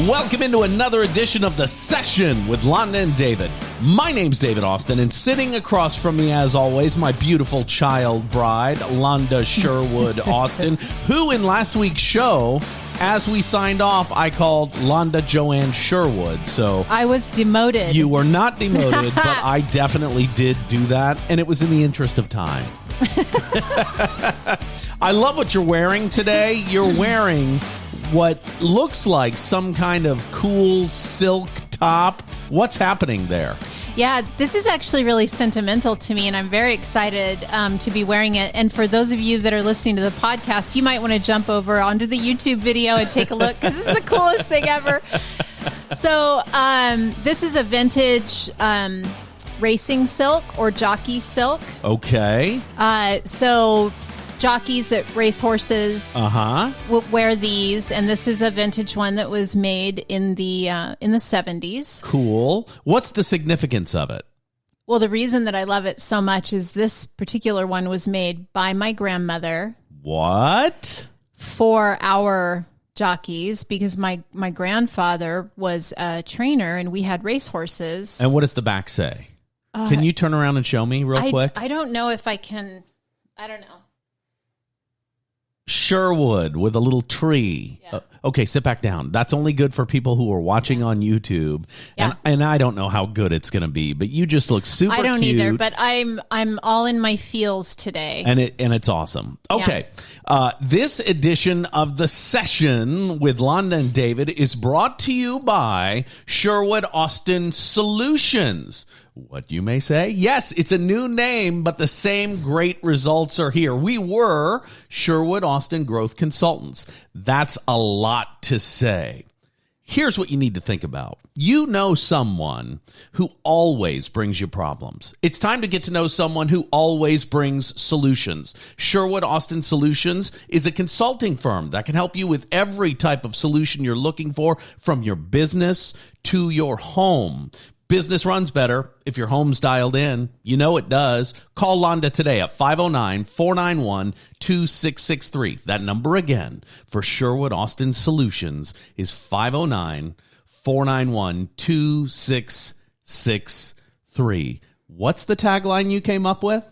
Welcome into another edition of The Session with Londa and David. My name's David Austin, and sitting across from me, as always, my beautiful child bride, Londa Sherwood Austin, who in last week's show, as we signed off, I called Londa Joanne Sherwood. So I was demoted. You were not demoted, but I definitely did do that, and it was in the interest of time. I love what you're wearing today. You're wearing what looks like some kind of cool silk top. What's happening there? Yeah, this is actually really sentimental to me, and I'm very excited to be wearing it. And for those of you that are listening to the podcast, you might want to jump over onto the YouTube video and take a look, because this is the coolest thing ever. So this is a vintage racing silk or jockey silk. Okay. So jockeys that race horses will wear these, and this is a vintage one that was made in the 70s. Cool. What's the significance of it? Well, the reason that I love it so much is this particular one was made by my grandmother. What? For our jockeys, because my grandfather was a trainer and we had race horses. And what does the back say? Can you turn around and show me real quick? I don't know if I can. I don't know. Sherwood with a little tree. Yeah. Okay, sit back down. That's only good for people who are watching on YouTube. Yeah. And I don't know how good it's going to be, but you just look super cute. I don't either, but I'm all in my feels today. And it's awesome. Okay. Yeah. This edition of The Session with Londa and David is brought to you by Sherwood Austin Solutions. What you may say? Yes, it's a new name, but the same great results are here. We were Sherwood Austin Growth Consultants. That's a lot to say. Here's what you need to think about. You know someone who always brings you problems. It's time to get to know someone who always brings solutions. Sherwood Austin Solutions is a consulting firm that can help you with every type of solution you're looking for, from your business to your home. Business runs better if your home's dialed in. You know it does. Call Londa today at 509-491-2663. That number again for Sherwood Austin Solutions is 509-491-2663. What's the tagline you came up with?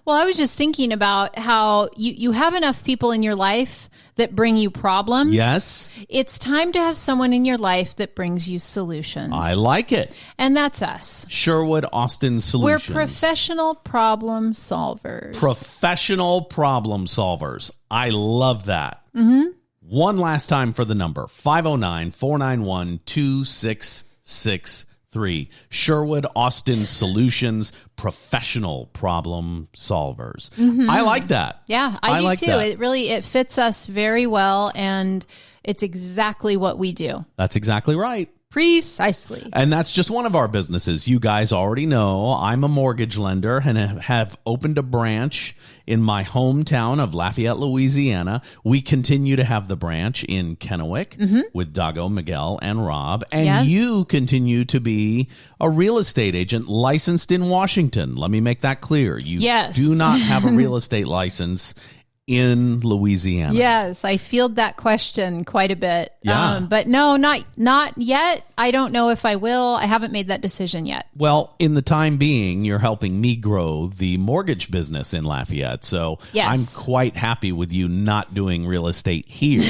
Well, I was just thinking about how you have enough people in your life that bring you problems. Yes. It's time to have someone in your life that brings you solutions. I like it. And that's us. Sherwood Austin Solutions. We're professional problem solvers. Professional problem solvers. I love that. Mm-hmm. One last time for the number, 509-491-2663. Sherwood Austin Solutions, professional problem solvers. Mm-hmm. I like that. Yeah, I do like too. That. It fits us very well, and it's exactly what we do. That's exactly right. Precisely. And that's just one of our businesses. You guys already know I'm a mortgage lender and have opened a branch in my hometown of Lafayette, Louisiana. We continue to have the branch in Kennewick with Dago, Miguel, and Rob. And you continue to be a real estate agent licensed in Washington. Let me make that clear. You do not have a real estate license in Louisiana. Yes, I field that question quite a bit. Yeah. But no, not yet. I don't know if I will. I haven't made that decision yet. Well, in the time being, you're helping me grow the mortgage business in Lafayette. So I'm quite happy with you not doing real estate here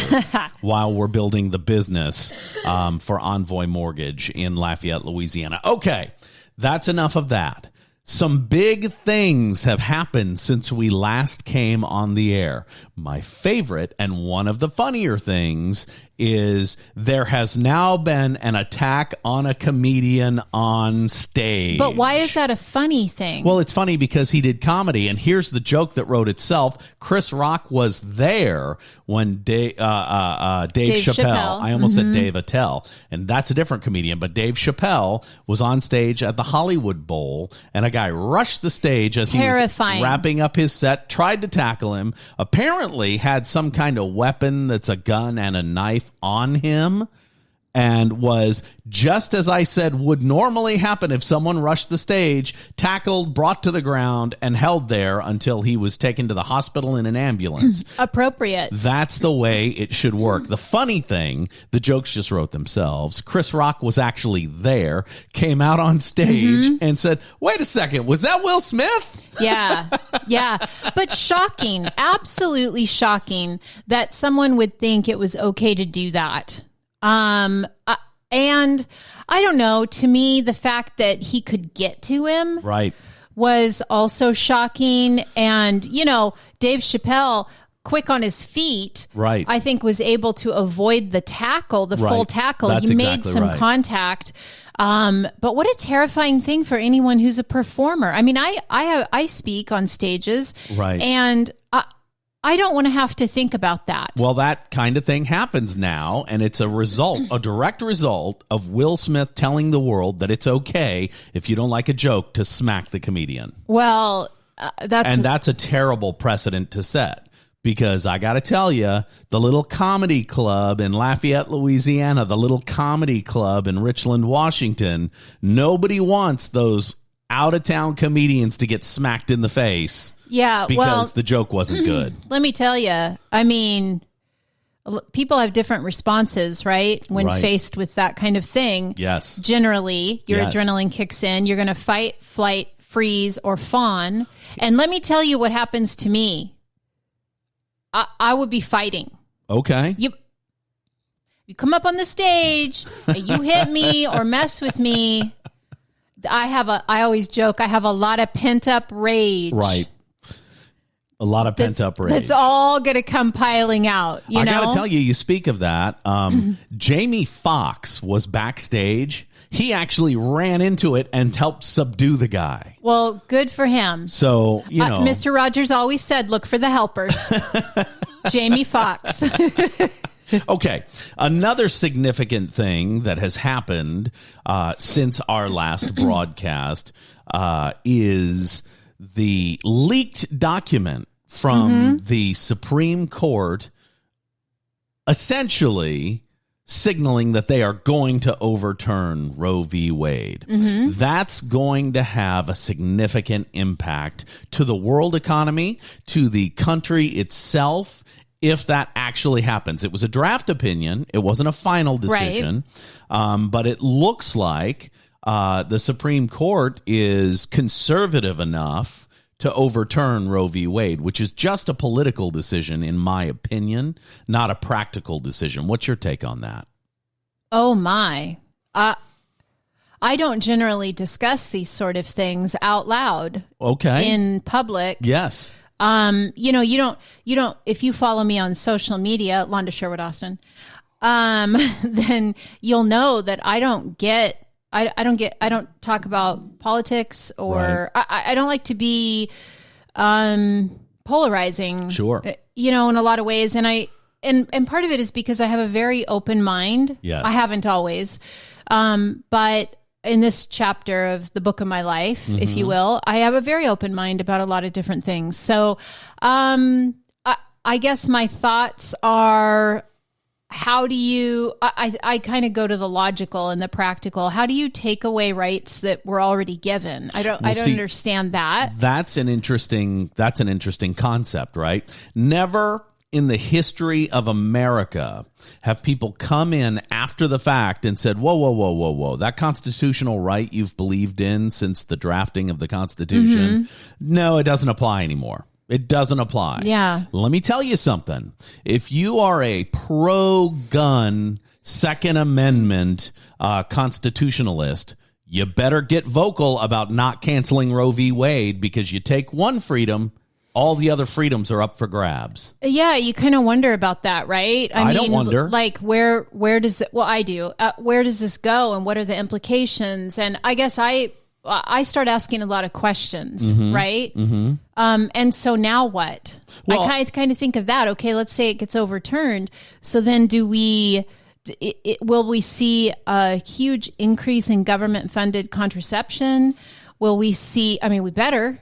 while we're building the business for Envoy Mortgage in Lafayette, Louisiana. Okay, that's enough of that. Some big things have happened since we last came on the air. My favorite and one of the funnier things is there has now been an attack on a comedian on stage. But why is that a funny thing? Well, it's funny because he did comedy, and here's the joke that wrote itself. Chris Rock was there when Dave Chappelle. I almost said Dave Attell, and that's a different comedian, but Dave Chappelle was on stage at the Hollywood Bowl, and a guy rushed the stage as he was wrapping up his set, tried to tackle him, apparently had some kind of weapon that's a gun and a knife on him, and was, just as I said would normally happen if someone rushed the stage, tackled, brought to the ground, and held there until he was taken to the hospital in an ambulance. Appropriate. That's the way it should work. The funny thing, the jokes just wrote themselves. Chris Rock was actually there, came out on stage and said, wait a second, was that Will Smith? Yeah. But shocking, absolutely shocking that someone would think it was okay to do that. And I don't know, to me, the fact that he could get to him was also shocking. And, you know, Dave Chappelle, quick on his feet, I think was able to avoid the tackle, the full tackle. That's he made some contact. But what a terrifying thing for anyone who's a performer. I mean, I speak on stages, and I don't want to have to think about that. Well, that kind of thing happens now, and it's a direct result of Will Smith telling the world that it's okay if you don't like a joke to smack the comedian. Well, that's a terrible precedent to set. Because I got to tell you, the little comedy club in Lafayette, Louisiana, the little comedy club in Richland, Washington, nobody wants those out-of-town comedians to get smacked in the face. Yeah, because the joke wasn't good. Let me tell you, I mean, people have different responses, right? When faced with that kind of thing. Yes. Generally, your adrenaline kicks in. You're going to fight, flight, freeze, or fawn. And let me tell you what happens to me. I would be fighting. Okay. You come up on the stage, and you hit me or mess with me. I always joke, I have a lot of pent up rage. Right. A lot of pent up rage. That's all going to come piling out. I got to tell you, you speak of that. Jamie Foxx was backstage. He actually ran into it and helped subdue the guy. Well, good for him. So, you know. Mr. Rogers always said, look for the helpers. Jamie Foxx. Okay. Another significant thing that has happened since our last broadcast is the leaked document from the Supreme Court essentially signaling that they are going to overturn Roe v. Wade. That's going to have a significant impact to the world economy, to the country itself, if that actually happens. It was a draft opinion. It wasn't a final decision. But it looks like the Supreme Court is conservative enough to overturn Roe v. Wade, which is just a political decision, in my opinion, not a practical decision. What's your take on that? Oh, my. I don't generally discuss these sort of things out loud. Okay. In public. Yes. You don't, if you follow me on social media, Londa Sherwood Austin, then you'll know that I don't talk about politics or I don't like to be, polarizing, sure, in a lot of ways. And part of it is because I have a very open mind. Yes. I haven't always, but in this chapter of the book of my life, if you will, I have a very open mind about a lot of different things. So, I guess my thoughts are, how do you, I kind of go to the logical and the practical. How do you take away rights that were already given? I don't understand that. That's an interesting concept, right? Never in the history of America have people come in after the fact and said, whoa, that constitutional right you've believed in since the drafting of the Constitution, no, it doesn't apply anymore. It doesn't apply. Yeah. Let me tell you something. If you are a pro-gun Second Amendment constitutionalist, you better get vocal about not canceling Roe v. Wade, because you take one freedom, all the other freedoms are up for grabs. Yeah, you kind of wonder about that, right? I mean, don't wonder. Like, where does it, well, I do. Where does this go, and what are the implications? And I guess I start asking a lot of questions, right? And so now what? Well, I kind of think of that. Okay, let's say it gets overturned. So then will we see a huge increase in government-funded contraception? Will we see, we better.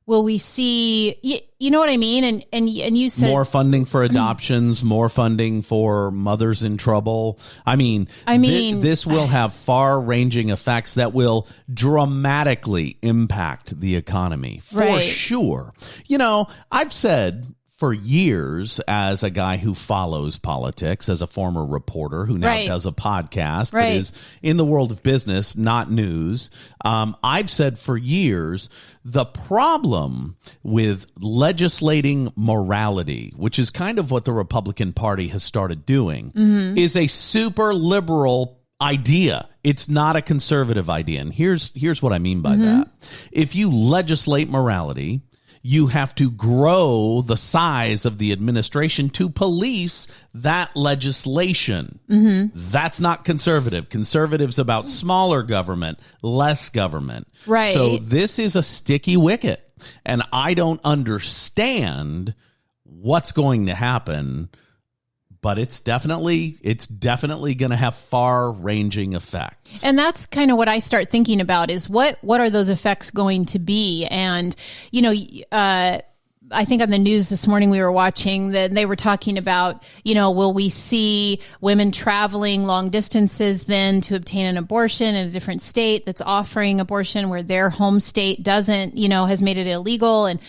Will we see, you know what I mean? And you said more funding for adoptions, more funding for mothers in trouble. I mean, this will have far-ranging effects that will dramatically impact the economy for sure. You know, I've said for years, as a guy who follows politics, as a former reporter who now does a podcast that is in the world of business, not news, I've said for years, the problem with legislating morality, which is kind of what the Republican Party has started doing, is a super liberal idea. It's not a conservative idea. And here's what I mean by that. If you legislate morality, you have to grow the size of the administration to police that legislation. That's not conservative. Conservative's about smaller government, less government. Right. So this is a sticky wicket, and I don't understand what's going to happen, but it's definitely going to have far-ranging effects. And that's kind of what I start thinking about is what are those effects going to be? And, you know, I think on the news this morning we were watching that they were talking about, you know, will we see women traveling long distances then to obtain an abortion in a different state that's offering abortion where their home state doesn't, you know, has made it illegal and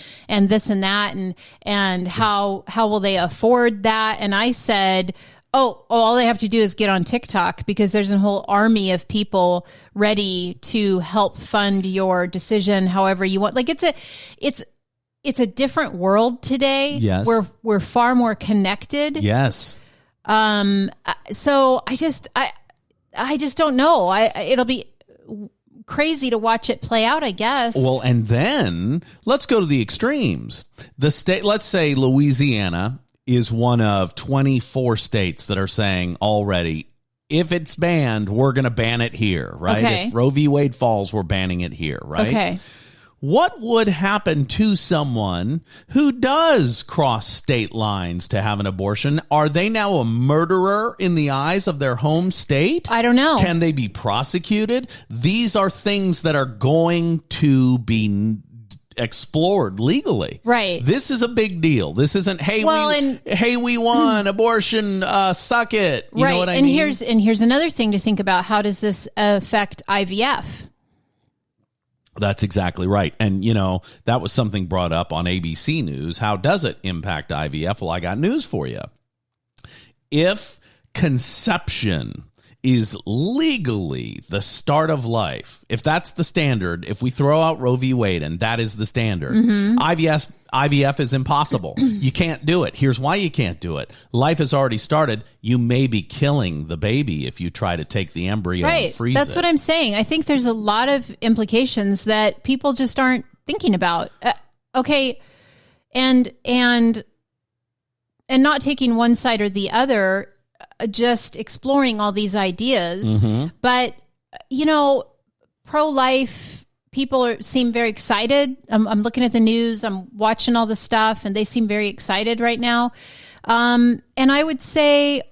this and that and how will they afford that? And I said, Oh, all they have to do is get on TikTok because there's a whole army of people ready to help fund your decision however you want. Like it's a different world today. Yes. We're far more connected. Yes. So I just don't know. It'll be crazy to watch it play out, I guess. Well, and then let's go to the extremes. The state, let's say Louisiana is one of 24 states that are saying already, if it's banned, we're going to ban it here, right? Okay. If Roe v. Wade falls, we're banning it here, right? Okay. What would happen to someone who does cross state lines to have an abortion? Are they now a murderer in the eyes of their home state? I don't know. Can they be prosecuted? These are things that are going to be explored legally. Right. This is a big deal. This isn't, hey, we won, abortion, suck it. You know what I mean? Here's another thing to think about. How does this affect IVF? That's exactly right. And, you know, that was something brought up on ABC News. How does it impact IVF? Well, I got news for you. If conception is legally the start of life, if that's the standard, if we throw out Roe v. Wade and that is the standard, IVF is impossible. You can't do it. Here's why you can't do it. Life has already started. You may be killing the baby if you try to take the embryo and freeze it. That's what I'm saying. I think there's a lot of implications that people just aren't thinking about. Okay. And not taking one side or the other, just exploring all these ideas. But, you know, pro-life people seem very excited. I'm looking at the news. I'm watching all the stuff, and they seem very excited right now. And I would say,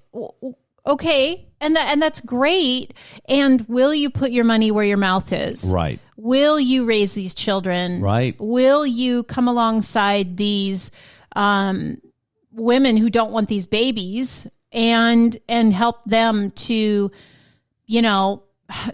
okay, and that's great. And will you put your money where your mouth is? Right. Will you raise these children? Right. Will you come alongside these women who don't want these babies and help them to, you know,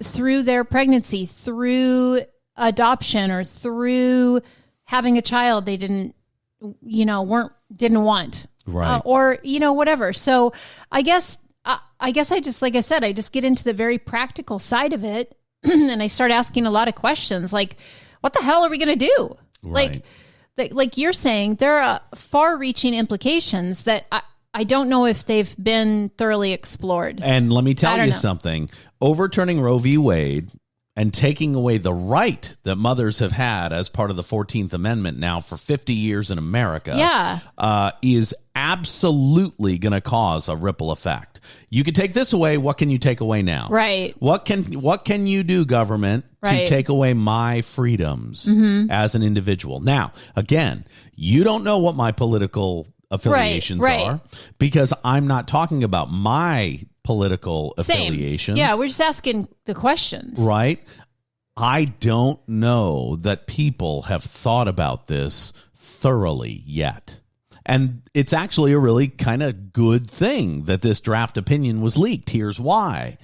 through their pregnancy, through adoption, or through having a child they didn't want, right? Or, you know, whatever. So I guess I just, like I said, I just get into the very practical side of it, and I start asking a lot of questions, like, what the hell are we going to do? Right. Like you're saying, there are far-reaching implications that I don't know if they've been thoroughly explored. And let me tell you something. Overturning Roe v. Wade and taking away the right that mothers have had as part of the 14th Amendment now for 50 years in America is absolutely going to cause a ripple effect. You can take this away. What can you take away now? Right. What can you do, government, to take away my freedoms as an individual? Now, again, you don't know what my political affiliations are, because I'm not talking about my political affiliations. Yeah, we're just asking the questions. Right. I don't know that people have thought about this thoroughly yet. And it's actually a really kind of good thing that this draft opinion was leaked. Here's why.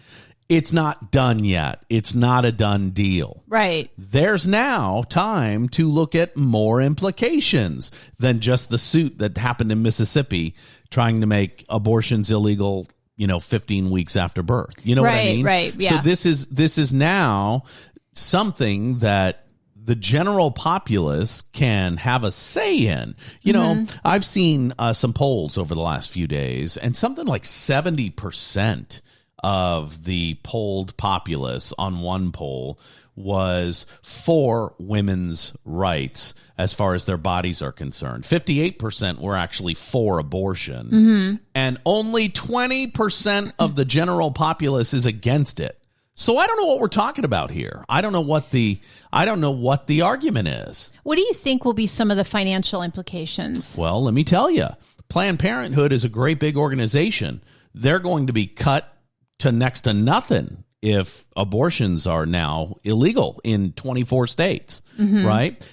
It's not done yet. It's not a done deal. Right. There's now time to look at more implications than just the suit that happened in Mississippi trying to make abortions illegal, 15 weeks after birth. You know what I mean? Right, yeah. So this is now something that the general populace can have a say in. I've seen some polls over the last few days, and something like 70% of the polled populace on one poll was for women's rights as far as their bodies are concerned. 58% were actually for abortion, and only 20% of the general populace is against it. So I don't know what we're talking about here. I don't know what the argument is. What do you think will be some of the financial implications? Well, let me tell you. Planned Parenthood is a great big organization. They're going to be cut to next to nothing if abortions are now illegal in 24 states, right?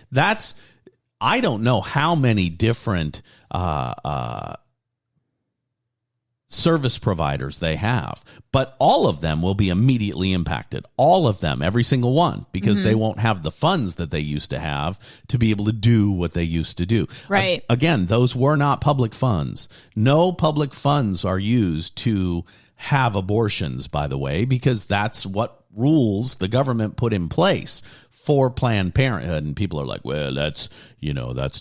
I don't know how many different service providers they have, but all of them will be immediately impacted. All of them, every single one, because they won't have the funds that they used to have to be able to do what they used to do. Right. Again, those were not public funds. No public funds are used to have abortions, by the way, because that's what rules the government put in place for Planned Parenthood. And people are like, well, that's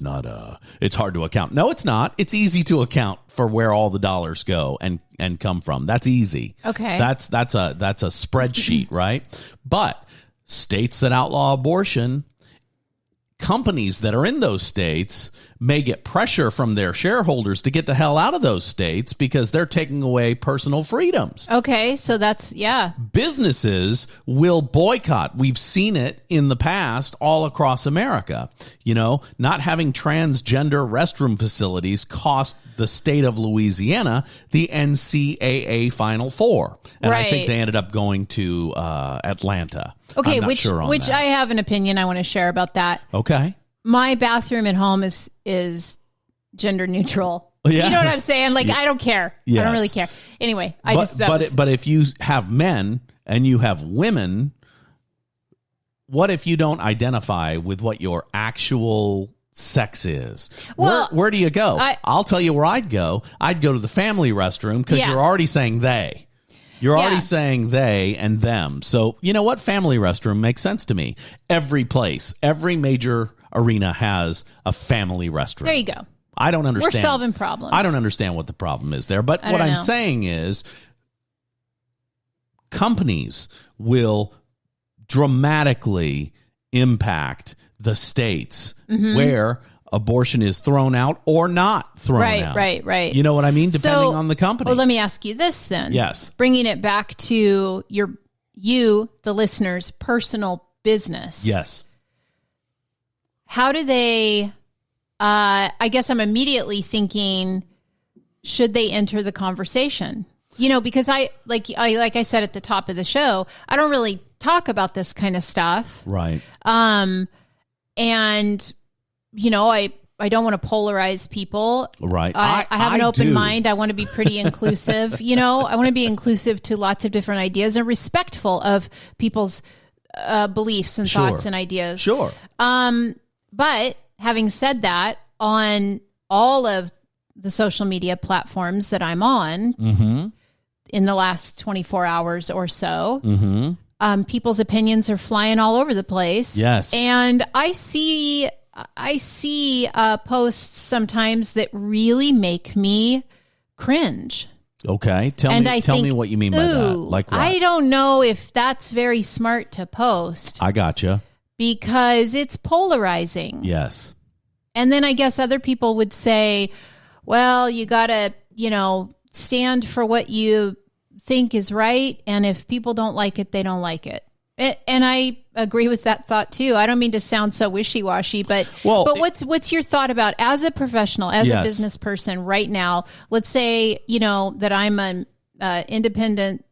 not it's hard to account. No, it's not. It's easy to account for where all the dollars go and come from. That's easy. Okay. That's a spreadsheet, right? But states that outlaw abortion, companies that are in those states may get pressure from their shareholders to get the hell out of those states because they're taking away personal freedoms. Okay, so yeah. Businesses will boycott. We've seen it in the past all across America. Not having transgender restroom facilities cost the state of Louisiana the NCAA Final Four. And I think they ended up going to Atlanta. Okay, I'm not which sure on that. I have an opinion I want to share about that. Okay. My bathroom at home is gender neutral. Yeah. Do you know what I'm saying? Like, I don't care. Yes. I don't really care. Anyway, but if you have men and you have women, what if you don't identify with what your actual sex is? Well, where do you go? I'll tell you where I'd go. I'd go to the family restroom because you're already saying they. You're already saying they and them. So, you know what? Family restroom makes sense to me. Every place, every major arena has a family restroom. There you go. I don't understand. We're solving problems. I don't understand what the problem is there. But what I'm saying is companies will dramatically impact the states where abortion is thrown out or not thrown out. Right. You know what I mean? Depending on the company. Well, let me ask you this then. Yes. Bringing it back to you, the listener's personal business. Yes. How do they, I guess I'm immediately thinking, should they enter the conversation? Because like I said at the top of the show, I don't really talk about this kind of stuff. Right. And I don't want to polarize people. Right. I have an open mind. I want to be pretty inclusive. I want to be inclusive to lots of different ideas and respectful of people's beliefs and thoughts and ideas. Sure. But having said that, on all of the social media platforms that I'm on in the last 24 hours or so, people's opinions are flying all over the place. Yes. And I see posts sometimes that really make me cringe. Okay. Tell me what you mean by that. Like what? I don't know if that's very smart to post. I gotcha. Because it's polarizing. Yes. And then I guess other people would say, well, you got to, stand for what you think is right. And if people don't like it, they don't like it. And I agree with that thought too. I don't mean to sound so wishy-washy, but what's your thought about, as a professional, as a business person right now? Let's say that I'm an independent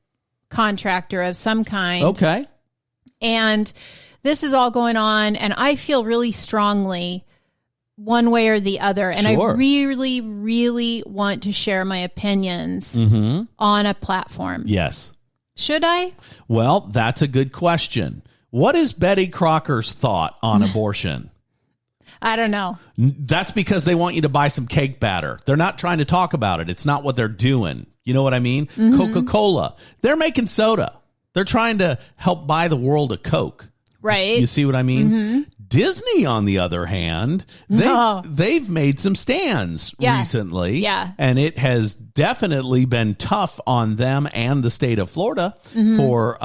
contractor of some kind. Okay. And this is all going on, and I feel really strongly one way or the other. And Sure. I really, really want to share my opinions on a platform. Yes. Should I? Well, that's a good question. What is Betty Crocker's thought on abortion? I don't know. That's because they want you to buy some cake batter. They're not trying to talk about it. It's not what they're doing. You know what I mean? Coca-Cola. They're making soda. They're trying to help buy the world a Coke. Right. You see what I mean? Disney, on the other hand, they've made some stands recently. Yeah. And it has definitely been tough on them and the state of Florida for,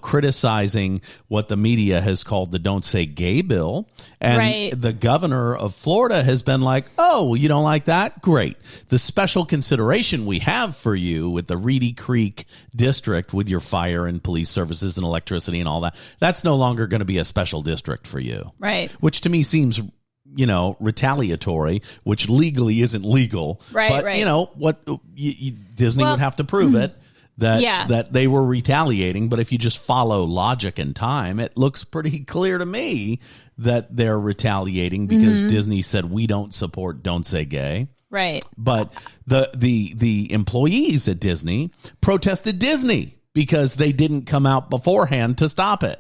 criticizing what the media has called the Don't Say Gay bill. And the governor of Florida has been like, oh, you don't like that? Great. The special consideration we have for you with the Reedy Creek district with your fire and police services and electricity and all that, that's no longer going to be a special district for you. Right. Which to me seems, retaliatory, which legally isn't legal. Right, but, right. Disney would have to prove it. That they were retaliating. But if you just follow logic and time, it looks pretty clear to me that they're retaliating because Disney said we don't support Don't Say Gay. Right. But the employees at Disney protested Disney because they didn't come out beforehand to stop it.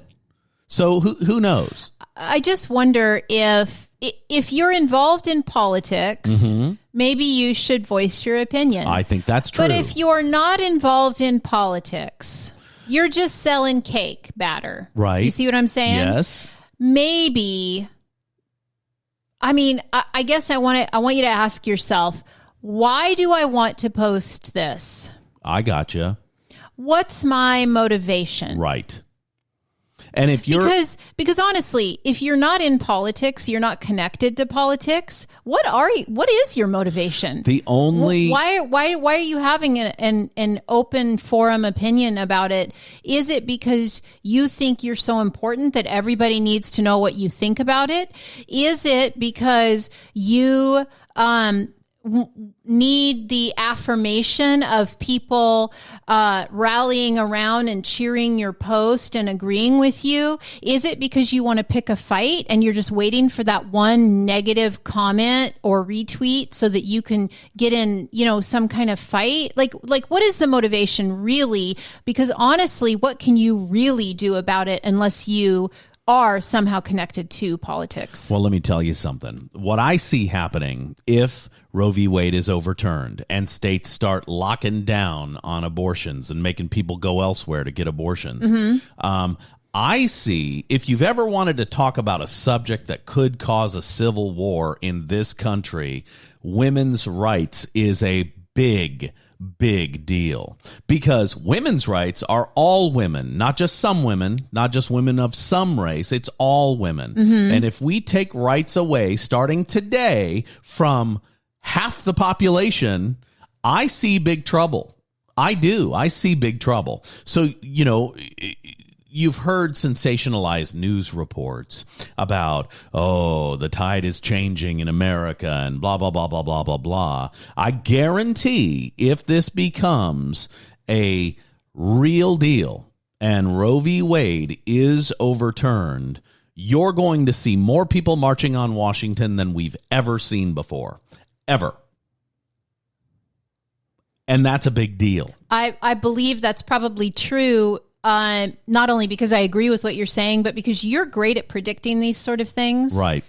So who knows? I just wonder if you're involved in politics, maybe you should voice your opinion. I think that's true. But if you're not involved in politics, you're just selling cake batter. Right. You see what I'm saying? Yes. Maybe. I mean, I guess I want you to ask yourself, why do I want to post this? I gotcha. What's my motivation? Right. And if you're because honestly, if you're not in politics, you're not connected to politics. What is your motivation? The only why are you having an open forum opinion about it? Is it because you think you're so important that everybody needs to know what you think about it? Is it because you need the affirmation of people rallying around and cheering your post and agreeing with you? Is it because you want to pick a fight and you're just waiting for that one negative comment or retweet so that you can get in, some kind of fight? Like what is the motivation really? Because honestly, what can you really do about it unless you are somehow connected to politics? Well, let me tell you something. What I see happening if Roe v. Wade is overturned and states start locking down on abortions and making people go elsewhere to get abortions, I see, if you've ever wanted to talk about a subject that could cause a civil war in this country, women's rights is a big deal, because women's rights are all women, not just some women, not just women of some race. It's all women. And if we take rights away starting today from half the population, I see big trouble. I do. I see big trouble. So, you've heard sensationalized news reports about, the tide is changing in America and blah, blah, blah, blah, blah, blah, blah. I guarantee if this becomes a real deal and Roe v. Wade is overturned, you're going to see more people marching on Washington than we've ever seen before. Ever. And that's a big deal. I believe that's probably true. Not only because I agree with what you're saying, but because you're great at predicting these sort of things. Right.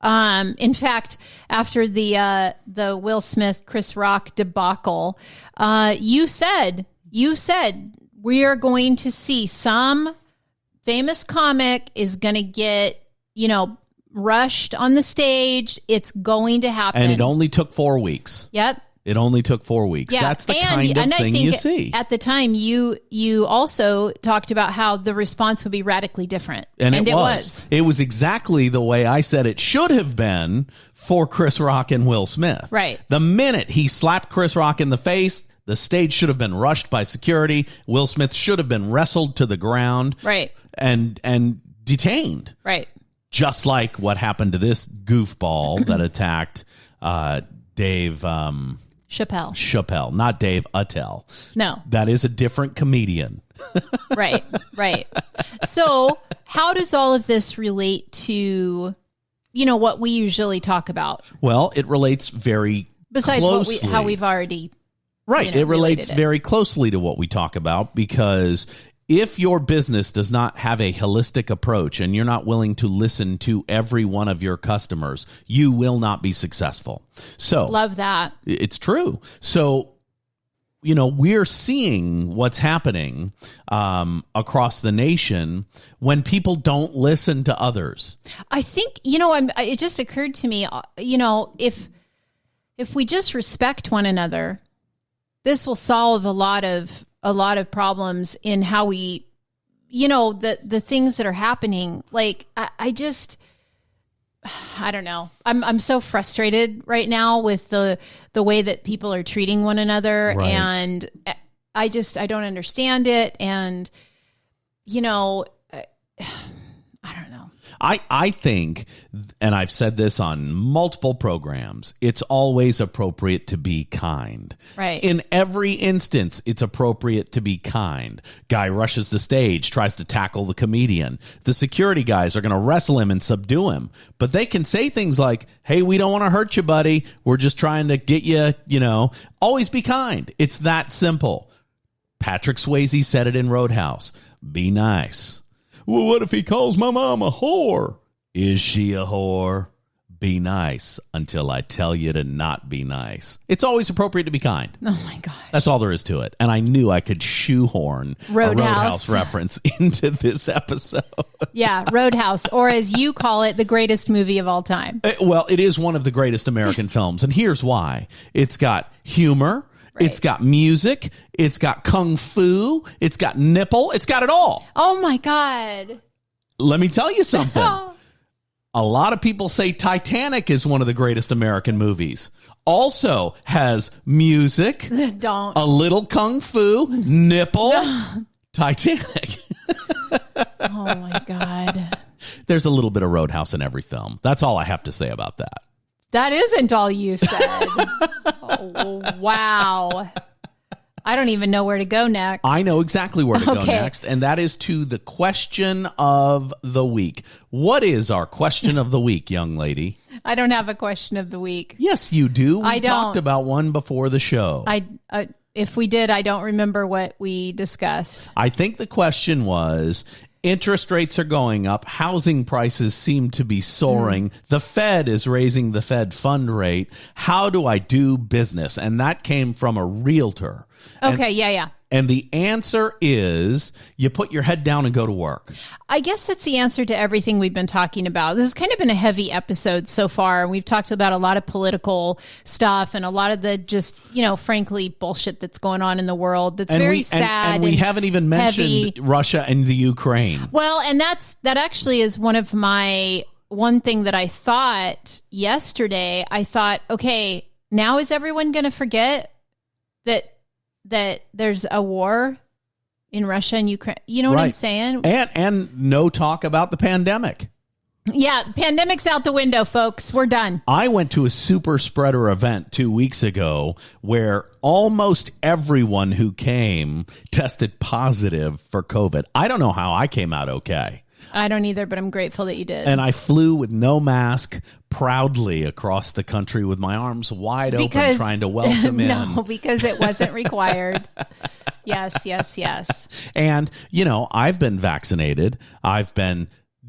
In fact, after the Will Smith, Chris Rock debacle, you said we are going to see some famous comic is going to get, rushed on the stage. It's going to happen. And it only took 4 weeks. Yep. It only took 4 weeks. Yeah. That's the kind of thing you see. At the time, you also talked about how the response would be radically different. And it was. It was exactly the way I said it should have been for Chris Rock and Will Smith. Right. The minute he slapped Chris Rock in the face, the stage should have been rushed by security. Will Smith should have been wrestled to the ground. Right. And detained. Right. Just like what happened to this goofball that attacked Dave... Chappelle, not Dave Attell. No. That is a different comedian. Right. So how does all of this relate to, what we usually talk about? Well, it relates very Besides closely. how we've already Right. It relates very closely to what we talk about, because if your business does not have a holistic approach and you're not willing to listen to every one of your customers, you will not be successful. So love that. It's true. So, we're seeing what's happening across the nation when people don't listen to others. I think, it just occurred to me, if we just respect one another, this will solve a lot of problems in how we, the things that are happening. Like, I don't know. I'm so frustrated right now with the way that people are treating one another. Right. And I don't understand it. And, I don't know. I think, and I've said this on multiple programs, it's always appropriate to be kind. Right. In every instance, it's appropriate to be kind. Guy rushes the stage, tries to tackle the comedian. The security guys are going to wrestle him and subdue him. But they can say things like, hey, we don't want to hurt you, buddy. We're just trying to get you, always be kind. It's that simple. Patrick Swayze said it in Roadhouse. Be nice. Well, what if he calls my mom a whore? Is she a whore? Be nice until I tell you to not be nice. It's always appropriate to be kind. Oh, my gosh. That's all there is to it. And I knew I could shoehorn a Roadhouse reference into this episode. Yeah, Roadhouse, or as you call it, the greatest movie of all time. Well, it is one of the greatest American films. And here's why. It's got humor. Right. It's got music. It's got kung fu. It's got nipple. It's got it all. Oh, my God. Let me tell you something. A lot of people say Titanic is one of the greatest American movies. Also has music. Don't. A little kung fu, nipple, Titanic. Oh, my God. There's a little bit of Roadhouse in every film. That's all I have to say about that. That isn't all you said. Oh, wow. I don't even know where to go next. I know exactly where to go next, and that is to the question of the week. What is our question of the week, young lady? I don't have a question of the week. Yes, you do. I don't. Talked about one before the show. If we did, I don't remember what we discussed. I think the question was, interest rates are going up. Housing prices seem to be soaring. The Fed is raising the Fed fund rate. How do I do business? And that came from a realtor. Okay, yeah. And the answer is you put your head down and go to work. I guess that's the answer to everything we've been talking about. This has kind of been a heavy episode so far. We've talked about a lot of political stuff and a lot of the just, frankly, bullshit that's going on in the world. That's very sad. And we haven't even mentioned Russia and the Ukraine. Well, and that actually is one thing that I thought yesterday. I thought, okay, now is everyone going to forget that there's a war in Russia and Ukraine? You know what I'm saying? And no talk about the pandemic. Yeah, pandemic's out the window, folks. We're done. I went to a super spreader event 2 weeks ago where almost everyone who came tested positive for COVID. I don't know how I came out okay. I don't either, but I'm grateful that you did. And I flew with no mask proudly across the country with my arms wide open, trying to welcome in. No, because it wasn't required. Yes. And, I've been vaccinated. I've been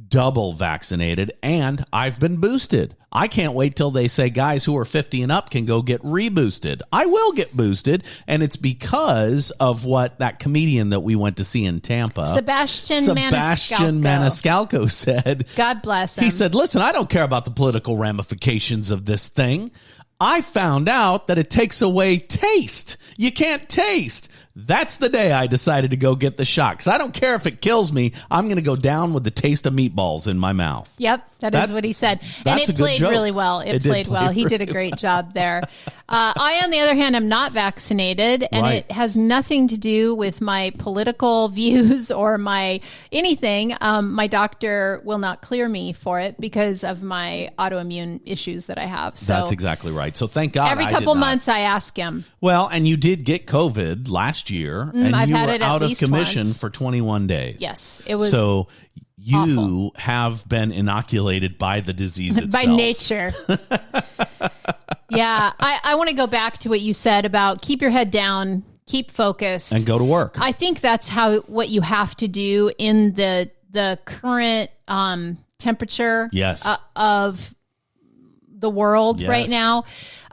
double vaccinated, and I've been boosted. I can't wait till they say guys who are 50 and up can go get reboosted. I will get boosted, and it's because of what that comedian that we went to see in Tampa, Sebastian Maniscalco said. God bless him. He said, listen, I don't care about the political ramifications of this thing. I found out that it takes away taste. You can't taste. That's the day I decided to go get the shot. Because I don't care if it kills me. I'm going to go down with the taste of meatballs in my mouth. Yep. That is what he said. And it played really well. It played well. He did a great job there. I, on the other hand, am not vaccinated, and it has nothing to do with my political views or my anything. My doctor will not clear me for it because of my autoimmune issues that I have. So that's exactly right. So thank God. Every couple months I ask him. Well, and you did get COVID last year, and I've you had were it out at of least commission once. for 21 days. Yes, it was so you awful. have been inoculated by the disease itself. By nature. Yeah, I want to go back to what you said about keep your head down, keep focused, and go to work. I think that's what you have to do in the current temperature of the world right now.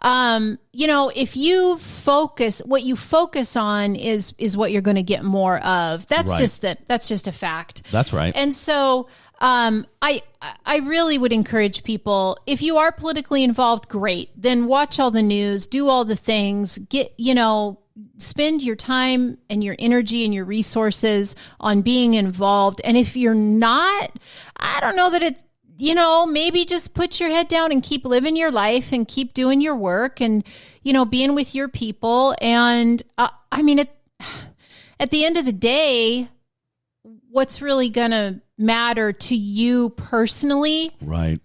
If you focus, what you focus on is what you're going to get more of. That's just a fact. That's right. And so, I really would encourage people, if you are politically involved, great, then watch all the news, do all the things, spend your time and your energy and your resources on being involved. And if you're not, I don't know that it's, maybe just put your head down and keep living your life and keep doing your work and, being with your people. And at the end of the day, what's really going to matter to you personally, right,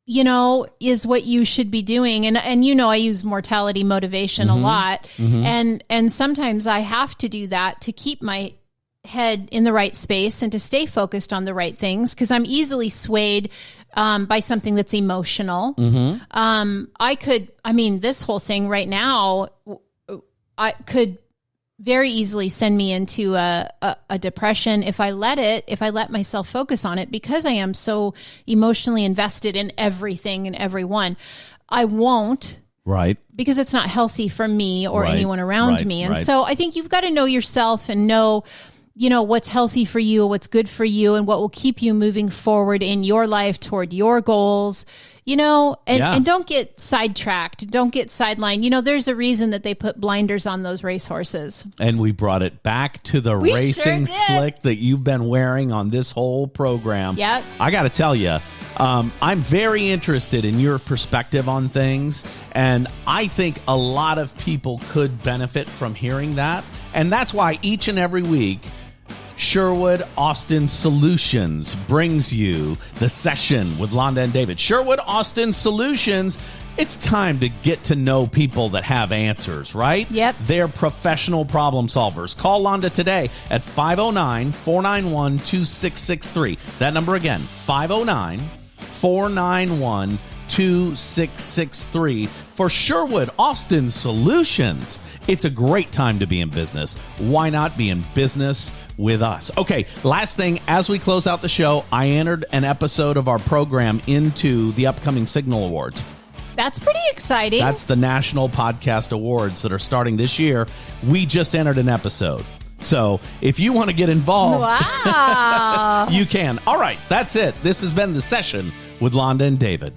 is what you should be doing. And I use mortality motivation a lot. And sometimes I have to do that to keep my head in the right space and to stay focused on the right things, because I'm easily swayed by something that's emotional. This whole thing right now, I could very easily send me into a depression if I let myself focus on it, because I am so emotionally invested in everything and everyone. I won't. Right. Because it's not healthy for me or anyone around me. And so I think you've got to know yourself and know, what's healthy for you, what's good for you, and what will keep you moving forward in your life toward your goals, and don't get sidetracked. Don't get sidelined. There's a reason that they put blinders on those racehorses. And we brought it back to the racing slick that you've been wearing on this whole program. Yep. I got to tell you, I'm very interested in your perspective on things, and I think a lot of people could benefit from hearing that. And that's why each and every week, Sherwood Austin Solutions brings you the session with Londa and David. Sherwood Austin Solutions, it's time to get to know people that have answers, right? Yep. They're professional problem solvers. Call Londa today at 509-491-2663. That number again, 509-491-2663 for Sherwood Austin Solutions. It's a great time to be in business. Why not be in business with us? Okay, last thing, as we close out the show, I entered an episode of our program into the upcoming Signal Awards. That's pretty exciting. That's the National Podcast Awards that are starting this year. We just entered an episode. So if you want to get involved, wow, you can. All right, that's it. This has been the session with Londa and David.